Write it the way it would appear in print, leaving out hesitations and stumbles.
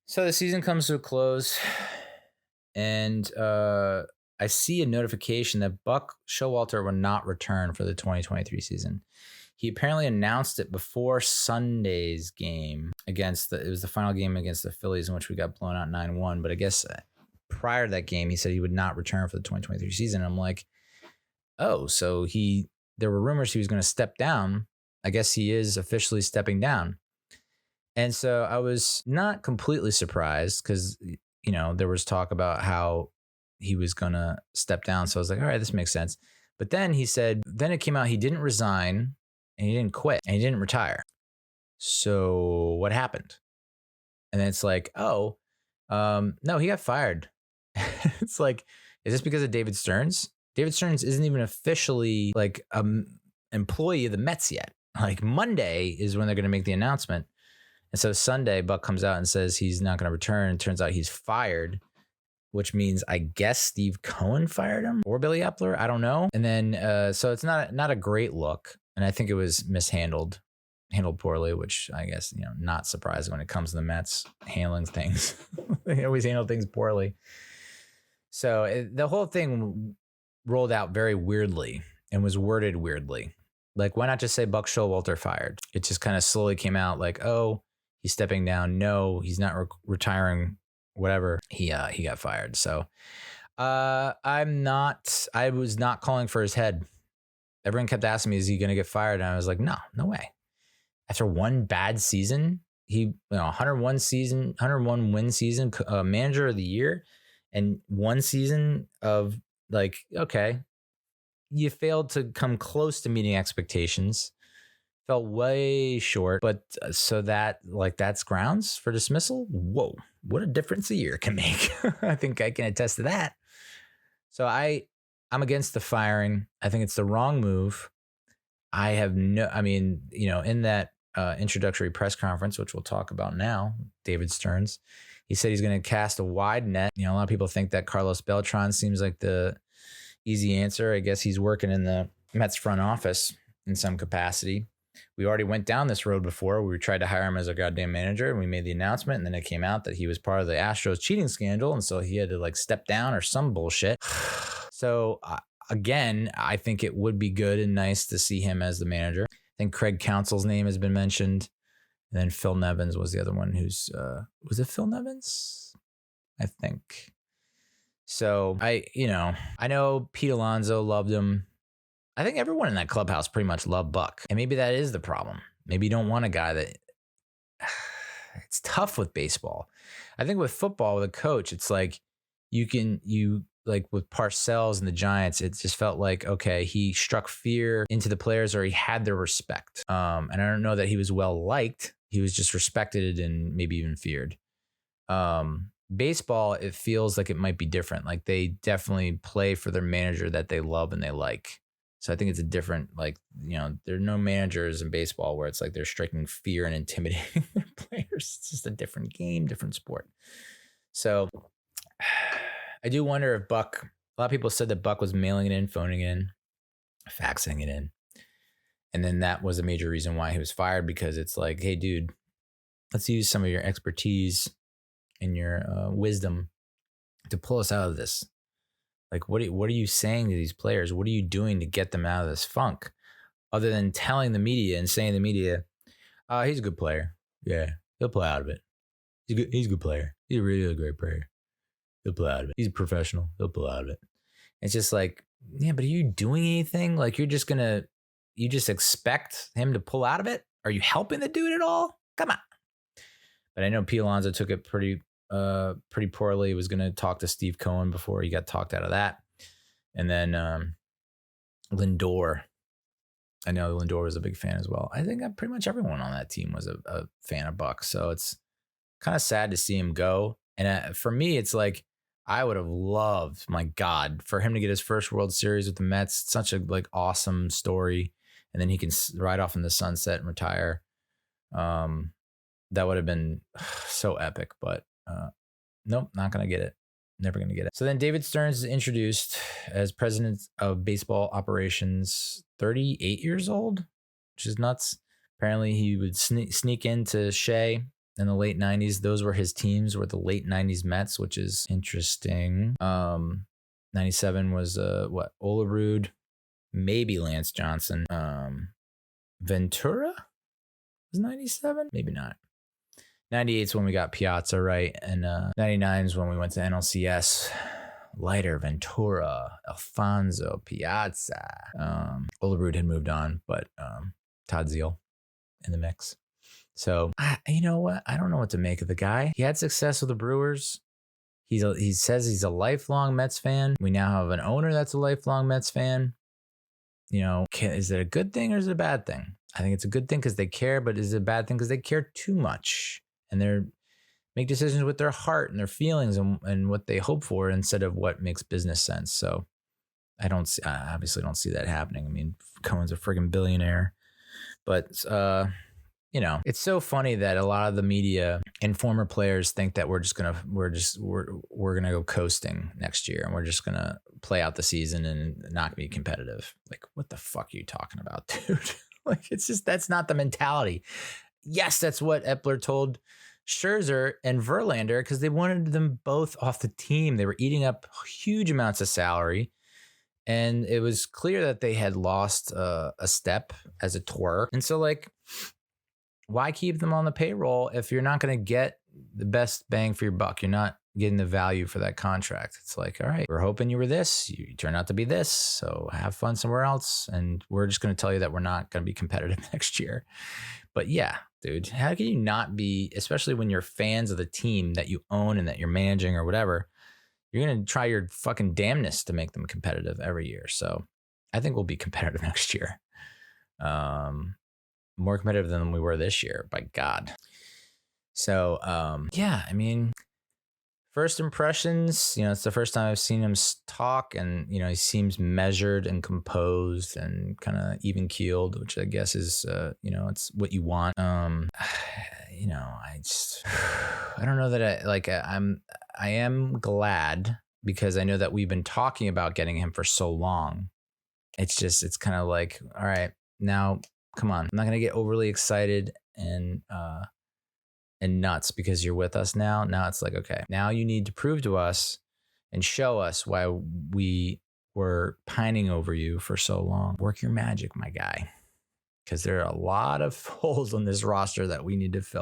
So the season comes to a close, and I see a notification that Buck Showalter will not return for the 2023 season. He apparently announced it before Sunday's game it was the final game against the Phillies, in which we got blown out 9-1. But I guess prior to that game, he said he would not return for the 2023 season. And I'm like, oh, so there were rumors he was going to step down. I guess he is officially stepping down. And so I was not completely surprised because, there was talk about how he was going to step down. So I was like, all right, this makes sense. But then then it came out he didn't resign and he didn't quit and he didn't retire. So what happened? And then it's like, no, he got fired. It's like, is this because of David Stearns? David Stearns isn't even officially like an employee of the Mets yet. Like Monday is when they're going to make the announcement. And so Sunday, Buck comes out and says he's not going to return. It turns out he's fired, which means I guess Steve Cohen fired him or Billy Epler. I don't know. And then so it's not a great look. And I think it was handled poorly, which I guess, not surprising when it comes to the Mets handling things. They always handle things poorly. So the whole thing rolled out very weirdly and was worded weirdly. Like, why not just say Buck Showalter fired? It just kind of slowly came out like, oh, he's stepping down. No, he's not retiring. Whatever. He got fired. So I was not calling for his head. Everyone kept asking me, is he going to get fired? And I was like, no way. After one bad season, 101 win season, manager of the year, and one season of like, okay, you failed to come close to meeting expectations. Fell way short, but so that's grounds for dismissal. Whoa, what a difference a year can make. I think I can attest to that. So I'm against the firing. I think it's the wrong move. In that introductory press conference, which we'll talk about now, David Stearns, he said he's going to cast a wide net. A lot of people think that Carlos Beltran seems like the easy answer. I guess he's working in the Mets front office in some capacity. We already went down this road before. We tried to hire him as a goddamn manager, and we made the announcement, and then it came out that he was part of the Astros cheating scandal, and so he had to step down or some bullshit. So again, I think it would be good and nice to see him as the manager. I think Craig Counsell's name has been mentioned, and then Phil Nevins was the other one. Was it Phil Nevins? I think. So I know Pete Alonso loved him. I think everyone in that clubhouse pretty much loved Buck. And maybe that is the problem. Maybe you don't want a guy that it's tough with baseball. I think with football, with a coach, it's like with Parcells and the Giants, it just felt like, okay, he struck fear into the players or he had their respect. And I don't know that he was well liked. He was just respected and maybe even feared. Baseball, it feels like it might be different. Like they definitely play for their manager that they love and they like. So I think it's a different, there are no managers in baseball where it's like they're striking fear and intimidating their players. It's just a different game, different sport. So I do wonder if Buck, a lot of people said that Buck was mailing it in, phoning it in, faxing it in. And then that was a major reason why he was fired, because it's like, hey, dude, let's use some of your expertise and your wisdom to pull us out of this. Like, what are you saying to these players? What are you doing to get them out of this funk? Other than telling the media and saying to the media, he's a good player. Yeah, he'll play out of it. He's a good player. He's a really great player. He'll play out of it. He's a professional. He'll play out of it. It's just like, yeah, but are you doing anything? Like, you just expect him to pull out of it? Are you helping the dude at all? Come on. But I know Pete Alonso took it pretty poorly. He was going to talk to Steve Cohen before he got talked out of that. And then Lindor. I know Lindor was a big fan as well. I think pretty much everyone on that team was a fan of Buck. So it's kind of sad to see him go. And for me, it's like, I would have loved, my God, for him to get his first World Series with the Mets. It's such a awesome story. And then he can ride off in the sunset and retire. That would have been so epic, but nope, not going to get it. Never going to get it. So then David Stearns is introduced as president of baseball operations, 38 years old, which is nuts. Apparently he would sneak into Shea in the late 90s. Those were his teams, were the late 90s Mets, which is interesting. 97 was Olerud, maybe Lance Johnson. Ventura was 97? Maybe not. 98 is when we got Piazza, right? And 99 is when we went to NLCS. Leiter, Ventura, Alfonso, Piazza. Olerud had moved on, but Todd Zeal in the mix. So, you know what? I don't know what to make of the guy. He had success with the Brewers. He says he's a lifelong Mets fan. We now have an owner that's a lifelong Mets fan. You know, is it a good thing or is it a bad thing? I think it's a good thing because they care, but is it a bad thing because they care too much and they're make decisions with their heart and their feelings and what they hope for instead of what makes business sense. So I obviously don't see that happening. I mean, Cohen's a friggin' billionaire, but you know, it's so funny that a lot of the media and former players think that we're gonna go coasting next year and we're just gonna play out the season and not be competitive. Like, what the fuck are you talking about, dude? Like, it's just, that's not the mentality. Yes, that's what Epler told Scherzer and Verlander because they wanted them both off the team. They were eating up huge amounts of salary. And it was clear that they had lost a step as a tour. And so, like, why keep them on the payroll if you're not going to get the best bang for your buck? You're not getting the value for that contract. It's like, all right, we're hoping you were this. You turn out to be this. So have fun somewhere else. And we're just going to tell you that we're not going to be competitive next year. But yeah, dude, how can you not be, especially when you're fans of the team that you own and that you're managing or whatever, you're going to try your fucking damnness to make them competitive every year. So I think we'll be competitive next year. More competitive than we were this year, by God. So, yeah, I mean, first impressions, you know, it's the first time I've seen him talk and, you know, he seems measured and composed and kind of even keeled, which I guess is, you know, it's what you want. You know, I don't know that I am glad because I know that we've been talking about getting him for so long. It's kind of like, all right, now, come on. I'm not going to get overly excited and nuts because you're with us now. Now it's like, okay, now you need to prove to us and show us why we were pining over you for so long. Work your magic, my guy, because there are a lot of holes on this roster that we need to fill.